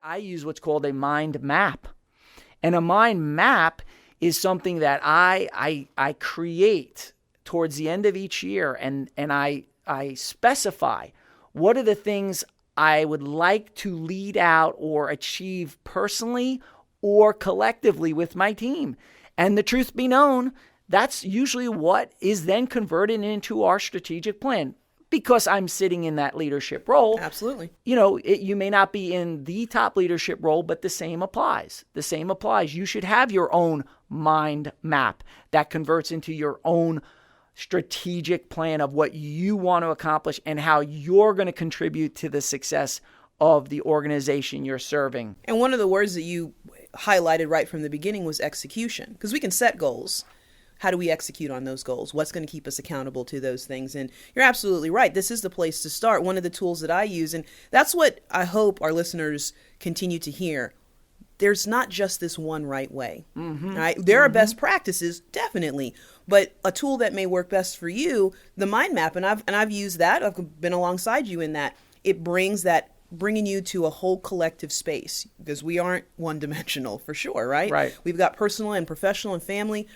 I use what's called a mind map. And a mind map is something that I create towards the end of each year, and I specify what are the things I would like to lead out or achieve personally or collectively with my team. And the truth be known, that's usually what is then converted into our strategic plan. Because I'm sitting in that leadership role. Absolutely. You may not be in the top leadership role, but the same applies. The same applies. You should have your own mind map that converts into your own strategic plan of what you want to accomplish and how you're going to contribute to the success of the organization you're serving. And one of the words that you highlighted right from the beginning was execution, because we can set goals. How do we execute on those goals? What's going to keep us accountable to those things? And you're absolutely right. This is the place to start. One of the tools that I use, and that's what I hope our listeners continue to hear. There's not just this one right way. Mm-hmm. Right? There are best practices, definitely, but a tool that may work best for you, the mind map, and I've used that. I've been alongside you in that. It bringing you to a whole collective space, because we aren't one dimensional for sure, right? Right. We've got personal and professional and family.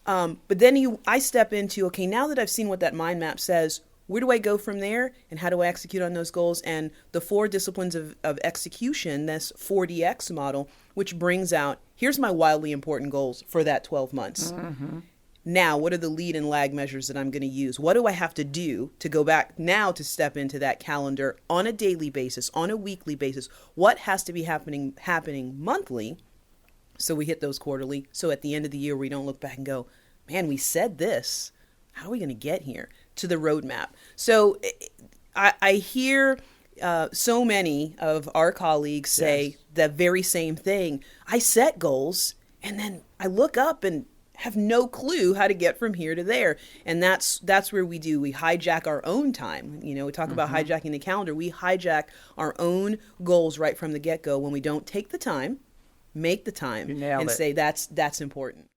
But then I step into, okay, now that I've seen what that mind map says, where do I go from there, and how do I execute on those goals? And the 4 disciplines of execution, this 4DX model, which brings out, here's my wildly important goals for that 12 months. Mm-hmm. Now, what are the lead and lag measures that I'm going to use? What do I have to do to go back now to step into that calendar on a daily basis, on a weekly basis? What has to be happening monthly? So we hit those quarterly. So at the end of the year, we don't look back and go, man, we said this. How are we going to get here? To the roadmap. So I hear so many of our colleagues say the very same thing. I set goals, and then I look up and have no clue how to get from here to there. And that's where we hijack our own time. We talk about hijacking the calendar. We hijack our own goals right from the get-go when we don't take the time, make the time, and say that's important.